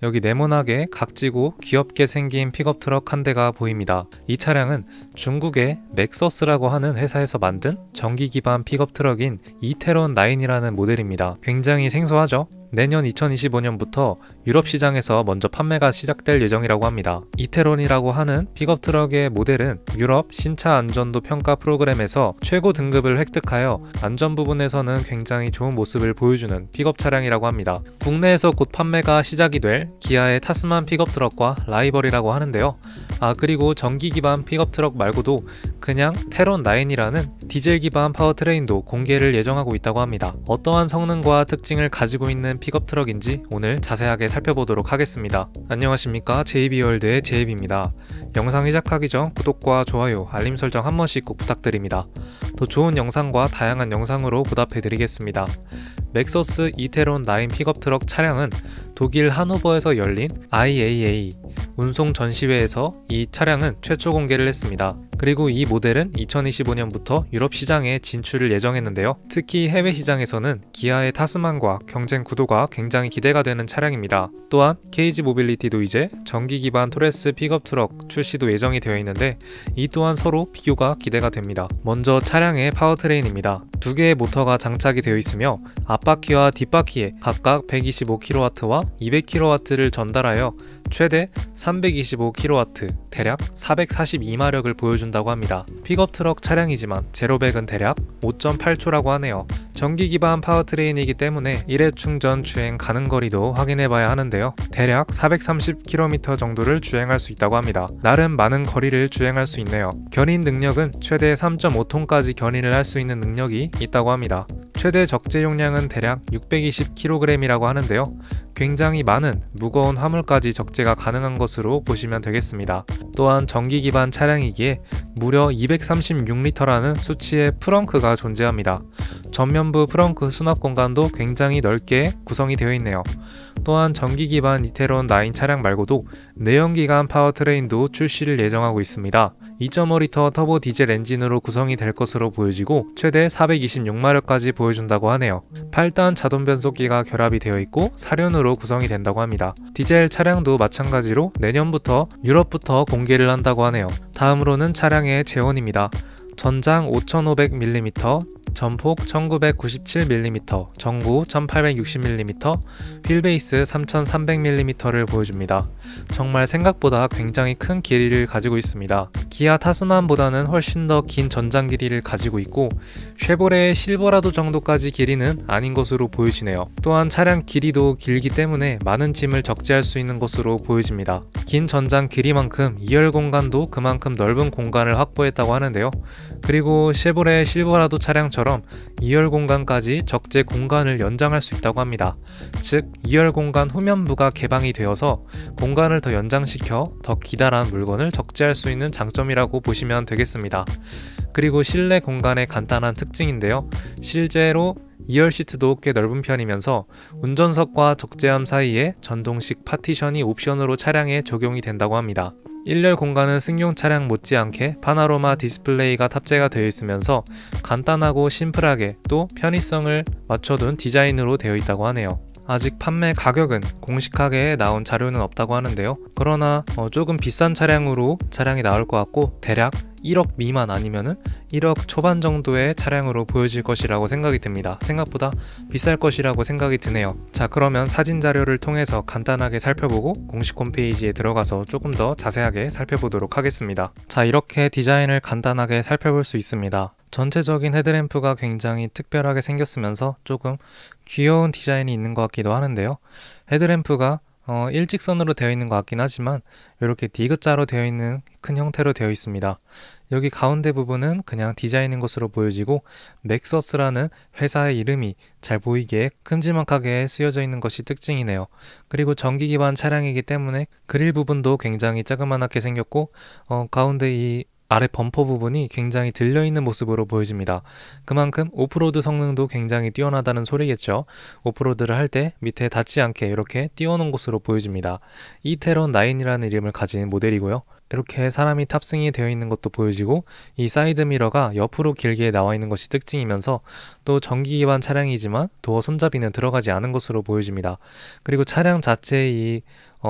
여기 네모나게 각지고 귀엽게 생긴 픽업트럭 한 대가 보입니다. 이 차량은 중국의 맥서스라고 하는 회사에서 만든 전기 기반 픽업트럭인 이태론 9이라는 모델입니다. 굉장히 생소하죠? 내년 2025년부터 유럽 시장에서 먼저 판매가 시작될 예정이라고 합니다. 이태론이라고 하는 픽업트럭의 모델은 유럽 신차 안전도 평가 프로그램에서 최고 등급을 획득하여 안전 부분에서는 굉장히 좋은 모습을 보여주는 픽업 차량이라고 합니다. 국내에서 곧 판매가 시작이 될 기아의 타스만 픽업트럭과 라이벌이라고 하는데요. 그리고 전기 기반 픽업트럭 말고도 그냥 테론 9이라는 디젤 기반 파워트레인도 공개를 예정하고 있다고 합니다. 어떠한 성능과 특징을 가지고 있는 픽업트럭인지 오늘 자세하게 살펴보도록 하겠습니다. 안녕하십니까, JB월드의 제이비입니다. 영상 시작하기 전 구독과 좋아요, 알림 설정 한 번씩 꼭 부탁드립니다. 더 좋은 영상과 다양한 영상으로 보답해드리겠습니다. 맥서스 이태론 9 픽업트럭 차량은 독일 하노버에서 열린 IAA 운송 전시회에서 이 차량은 최초 공개를 했습니다. 그리고 이 모델은 2025년부터 유럽 시장에 진출을 예정했는데요. 특히 해외 시장에서는 기아의 타스만과 경쟁 구도가 굉장히 기대가 되는 차량입니다. 또한 KG 모빌리티도 이제 전기 기반 토레스 픽업 트럭 출시도 예정이 되어 있는데 이 또한 서로 비교가 기대가 됩니다. 먼저 차량의 파워트레인입니다. 두 개의 모터가 장착이 되어 있으며 앞바퀴와 뒷바퀴에 각각 125kW와 200kW를 전달하여 최대 325kW, 대략 442마력을 보여준다고 합니다. 픽업 트럭 차량이지만 제로백은 대략 5.8초라고 하네요. 전기 기반 파워트레인이기 때문에 1회 충전 주행 가능 거리도 확인해봐야 하는데요. 대략 430km 정도를 주행할 수 있다고 합니다. 나름 많은 거리를 주행할 수 있네요. 견인 능력은 최대 3.5톤까지 견인을 할 수 있는 능력이 있다고 합니다. 최대 적재 용량은 대략 620kg이라고 하는데요. 굉장히 많은 무거운 화물까지 적재가 가능한 것으로 보시면 되겠습니다. 또한 전기 기반 차량이기에 무려 236리터라는 수치의 프렁크가 존재합니다. 전면부 프렁크 수납 공간도 굉장히 넓게 구성이 되어 있네요. 또한 전기 기반 이태론 9 차량 말고도 내연기관 파워트레인도 출시를 예정하고 있습니다. 2.5리터 터보 디젤 엔진으로 구성이 될 것으로 보여지고 최대 426마력까지 보여준다고 하네요. 8단 자동 변속기가 결합이 되어 있고 사륜으로 구성이 된다고 합니다. 디젤 차량도 마찬가지로 내년부터 유럽부터 공개를 한다고 하네요. 다음으로는 차량의 제원입니다. 전장 5500mm, 전폭 1997mm, 전고 1860mm, 휠베이스 3300mm를 보여줍니다. 정말 생각보다 굉장히 큰 길이를 가지고 있습니다. 기아 타스만보다는 훨씬 더 긴 전장 길이를 가지고 있고 쉐보레의 실버라도 정도까지 길이는 아닌 것으로 보여지네요. 또한 차량 길이도 길기 때문에 많은 짐을 적재할 수 있는 것으로 보여집니다. 긴 전장 길이만큼 2열 공간도 그만큼 넓은 공간을 확보했다고 하는데요. 그리고 쉐보레 실버라도 차량처럼 2열 공간까지 적재 공간을 연장할 수 있다고 합니다. 즉 2열 공간 후면부가 개방이 되어서 공간을 더 연장시켜 더 기다란 물건을 적재할 수 있는 장점이라고 보시면 되겠습니다. 그리고 실내 공간의 간단한 특징인데요. 실제로 2열 시트도 꽤 넓은 편이면서 운전석과 적재함 사이에 전동식 파티션이 옵션으로 차량에 적용이 된다고 합니다. 1열 공간은 승용 차량 못지않게 파노라마 디스플레이가 탑재가 되어 있으면서 간단하고 심플하게 또 편의성을 맞춰둔 디자인으로 되어 있다고 하네요. 아직 판매 가격은 공식하게 나온 자료는 없다고 하는데요. 그러나 조금 비싼 차량으로 차량이 나올 것 같고 대략 1억 미만 아니면은 1억 초반 정도의 차량으로 보여질 것이라고 생각이 듭니다. 생각보다 비쌀 것이라고 생각이 드네요. 자, 그러면 사진 자료를 통해서 간단하게 살펴보고 공식 홈페이지에 들어가서 조금 더 자세하게 살펴보도록 하겠습니다. 자, 이렇게 디자인을 간단하게 살펴볼 수 있습니다. 전체적인 헤드램프가 굉장히 특별하게 생겼으면서 조금 귀여운 디자인이 있는 것 같기도 하는데요. 헤드램프가 일직선으로 되어 있는 것 같긴 하지만 이렇게 디귿자로 되어 있는 큰 형태로 되어 있습니다. 여기 가운데 부분은 그냥 디자인인 것으로 보여지고 맥서스라는 회사의 이름이 잘 보이게 큼지막하게 쓰여져 있는 것이 특징이네요. 그리고 전기 기반 차량이기 때문에 그릴 부분도 굉장히 자그마하게 생겼고 가운데 이 아래 범퍼 부분이 굉장히 들려있는 모습으로 보여집니다. 그만큼 오프로드 성능도 굉장히 뛰어나다는 소리겠죠. 오프로드를 할 때 밑에 닿지 않게 이렇게 띄워놓은 것으로 보여집니다. 이태론 9이라는 이름을 가진 모델이고요. 이렇게 사람이 탑승이 되어 있는 것도 보여지고, 이 사이드 미러가 옆으로 길게 나와 있는 것이 특징이면서 또 전기 기반 차량이지만 도어 손잡이는 들어가지 않은 것으로 보여집니다. 그리고 차량 자체의 이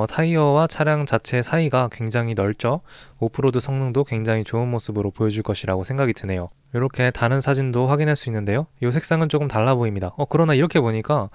타이어와 차량 자체 사이가 굉장히 넓죠. 오프로드 성능도 굉장히 좋은 모습으로 보여줄 것이라고 생각이 드네요. 이렇게 다른 사진도 확인할 수 있는데요. 이 색상은 조금 달라 보입니다. 그러나 이렇게 보니까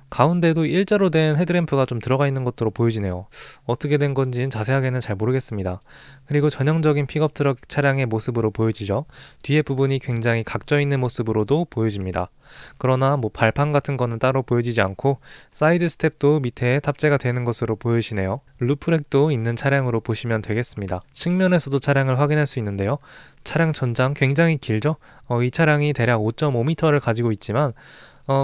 가운데도 일자로 된 헤드램프가 좀 들어가 있는 것으로 보여지네요. 어떻게 된 건지는 자세하게는 잘 모르겠습니다. 그리고 전형적인 픽업 트럭 차량의 모습으로 보여지죠. 뒤에 부분이 굉장히 각져 있는 모습으로도 보여집니다. 그러나 발판 같은 거는 따로 보여지지 않고 사이드 스텝도 밑에 탑재가 되는 것으로 보여지네요. 루프렉도 있는 차량으로 보시면 되겠습니다. 측면에서도 차량을 확인할 수 있는데요. 차량 전장 굉장히 길죠. 이 차량이 대략 5.5m를 가지고 있지만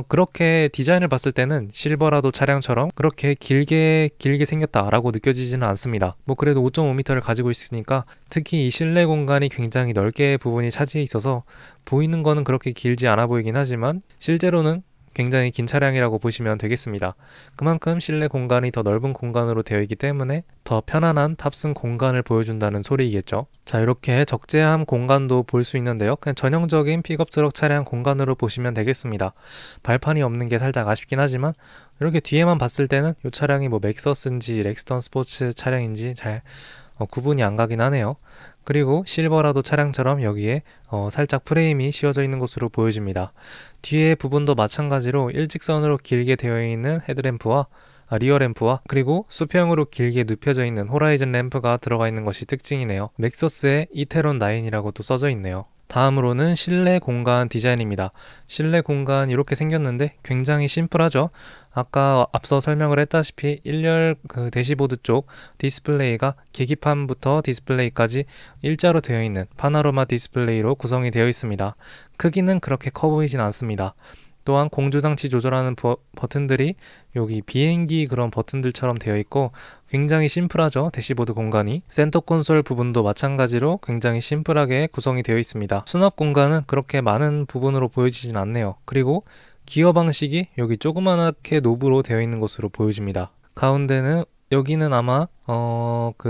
그렇게 디자인을 봤을 때는 실버라도 차량처럼 그렇게 길게 생겼다라고 느껴지지는 않습니다. 그래도 5.5m를 가지고 있으니까, 특히 이 실내 공간이 굉장히 넓게 부분이 차지해 있어서 보이는 거는 그렇게 길지 않아 보이긴 하지만 실제로는 굉장히 긴 차량이라고 보시면 되겠습니다. 그만큼 실내 공간이 더 넓은 공간으로 되어 있기 때문에 더 편안한 탑승 공간을 보여준다는 소리이겠죠. 자, 이렇게 적재함 공간도 볼 수 있는데요. 그냥 전형적인 픽업 트럭 차량 공간으로 보시면 되겠습니다. 발판이 없는 게 살짝 아쉽긴 하지만 이렇게 뒤에만 봤을 때는 이 차량이 맥서스인지 렉스턴 스포츠 차량인지 잘 구분이 안 가긴 하네요. 그리고 실버라도 차량처럼 여기에 살짝 프레임이 씌워져 있는 것으로 보여집니다. 뒤에 부분도 마찬가지로 일직선으로 길게 되어 있는 헤드램프와 리어 램프와 그리고 수평으로 길게 눕혀져 있는 호라이즌 램프가 들어가 있는 것이 특징이네요. 맥서스의 이테론 9이라고 또 써져 있네요. 다음으로는 실내 공간 디자인입니다. 실내 공간 이렇게 생겼는데 굉장히 심플하죠. 아까 앞서 설명을 했다시피 1열 대시보드 쪽 디스플레이가 계기판부터 디스플레이까지 일자로 되어 있는 파노라마 디스플레이로 구성이 되어 있습니다. 크기는 그렇게 커 보이진 않습니다. 또한 공조장치 조절하는 버튼들이 여기 비행기 그런 버튼들처럼 되어 있고 굉장히 심플하죠. 대시보드 공간이. 센터 콘솔 부분도 마찬가지로 굉장히 심플하게 구성이 되어 있습니다. 수납 공간은 그렇게 많은 부분으로 보여지진 않네요. 그리고 기어 방식이 여기 조그맣게 노브로 되어 있는 것으로 보여집니다. 가운데는 여기는 아마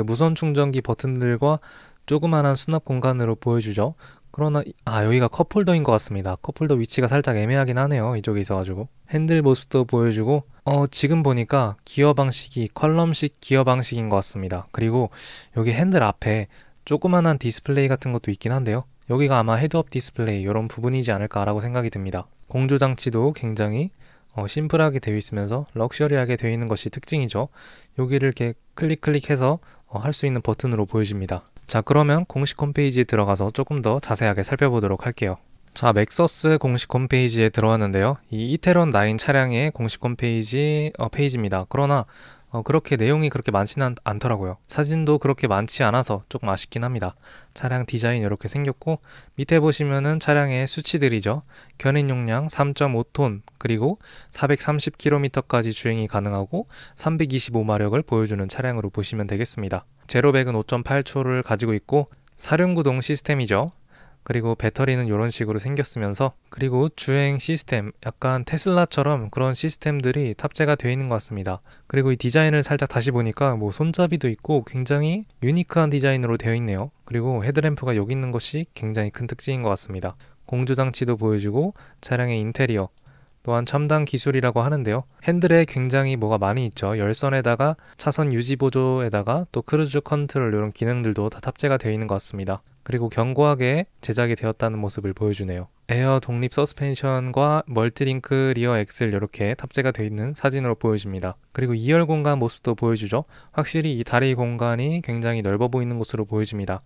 무선 충전기 버튼들과 조그만한 수납 공간으로 보여주죠. 그러나 여기가 컵홀더인 것 같습니다. 컵홀더 위치가 살짝 애매하긴 하네요. 이쪽에 있어가지고. 핸들 모습도 보여주고 지금 보니까 기어 방식이 컬럼식 기어 방식인 것 같습니다. 그리고 여기 핸들 앞에 조그만한 디스플레이 같은 것도 있긴 한데요. 여기가 아마 헤드업 디스플레이 이런 부분이지 않을까라고 생각이 듭니다. 공조장치도 굉장히 심플하게 되어 있으면서 럭셔리하게 되어 있는 것이 특징이죠. 여기를 이렇게 클릭해서 할 수 있는 버튼으로 보여집니다. 자, 그러면 공식 홈페이지에 들어가서 조금 더 자세하게 살펴보도록 할게요. 자, 맥서스 공식 홈페이지에 들어왔는데요. 이 이테론 9 차량의 공식 홈페이지 페이지입니다. 그러나 그렇게 내용이 그렇게 많지는 않더라고요. 사진도 그렇게 많지 않아서 조금 아쉽긴 합니다. 차량 디자인 이렇게 생겼고 밑에 보시면은 차량의 수치들이죠. 견인 용량 3.5톤 그리고 430km까지 주행이 가능하고 325마력을 보여주는 차량으로 보시면 되겠습니다. 제로백은 5.8초를 가지고 있고 사륜구동 시스템이죠. 그리고 배터리는 이런 식으로 생겼으면서 그리고 주행 시스템 약간 테슬라처럼 그런 시스템들이 탑재가 되어 있는 것 같습니다. 그리고 이 디자인을 살짝 다시 보니까 손잡이도 있고 굉장히 유니크한 디자인으로 되어 있네요. 그리고 헤드램프가 여기 있는 것이 굉장히 큰 특징인 것 같습니다. 공조장치도 보여주고 차량의 인테리어 또한 첨단 기술이라고 하는데요. 핸들에 굉장히 뭐가 많이 있죠. 열선에다가 차선 유지 보조에다가 또 크루즈 컨트롤 이런 기능들도 다 탑재가 되어 있는 것 같습니다. 그리고 견고하게 제작이 되었다는 모습을 보여주네요. 에어 독립 서스펜션과 멀티링크 리어 엑셀 이렇게 탑재가 되어 있는 사진으로 보여집니다. 그리고 2열 공간 모습도 보여주죠. 확실히 이 다리 공간이 굉장히 넓어 보이는 것으로 보여집니다.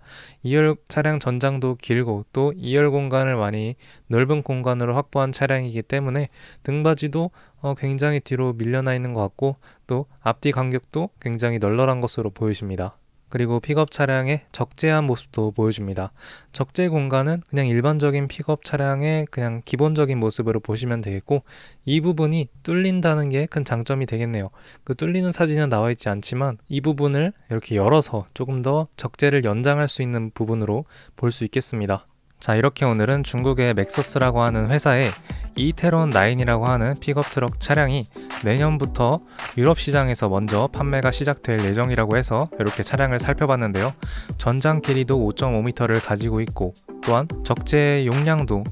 2열 차량 전장도 길고 또 2열 공간을 많이 넓은 공간으로 확보한 차량이기 때문에 등받이도 굉장히 뒤로 밀려나 있는 것 같고 또 앞뒤 간격도 굉장히 널널한 것으로 보여집니다. 그리고 픽업 차량의 적재한 모습도 보여줍니다. 적재 공간은 그냥 일반적인 픽업 차량의 그냥 기본적인 모습으로 보시면 되겠고 이 부분이 뚫린다는 게 큰 장점이 되겠네요. 그 뚫리는 사진은 나와 있지 않지만 이 부분을 이렇게 열어서 조금 더 적재를 연장할 수 있는 부분으로 볼 수 있겠습니다. 자, 이렇게 오늘은 중국의 맥서스라고 하는 회사의 이태론 9이라고 하는 픽업 트럭 차량이 내년부터 유럽 시장에서 먼저 판매가 시작될 예정이라고 해서 이렇게 차량을 살펴봤는데요. 전장 길이도 5.5m를 가지고 있고 또한 적재 용량도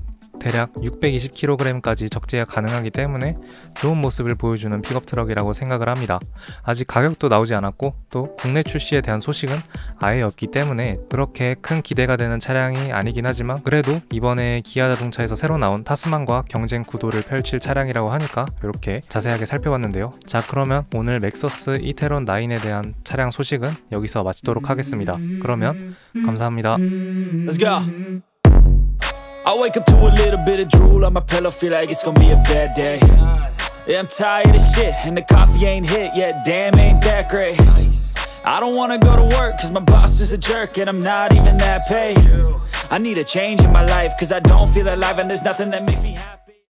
대략 620kg까지 적재가 가능하기 때문에 좋은 모습을 보여주는 픽업 트럭이라고 생각을 합니다. 아직 가격도 나오지 않았고 또 국내 출시에 대한 소식은 아예 없기 때문에 그렇게 큰 기대가 되는 차량이 아니긴 하지만 그래도 이번에 기아자동차에서 새로 나온 타스만과 경쟁 구도를 펼칠 차량이라고 하니까 이렇게 자세하게 살펴봤는데요. 자, 그러면 오늘 맥서스 이태론 9에 대한 차량 소식은 여기서 마치도록 하겠습니다. 그러면 감사합니다. Let's go. I wake up to a little bit of drool on my pillow, feel like it's gonna be a bad day. Yeah, I'm tired of shit, and the coffee ain't hit yet, damn ain't that great. I don't wanna go to work, cause my boss is a jerk, and I'm not even that paid. I need a change in my life, cause I don't feel alive, and there's nothing that makes me happy.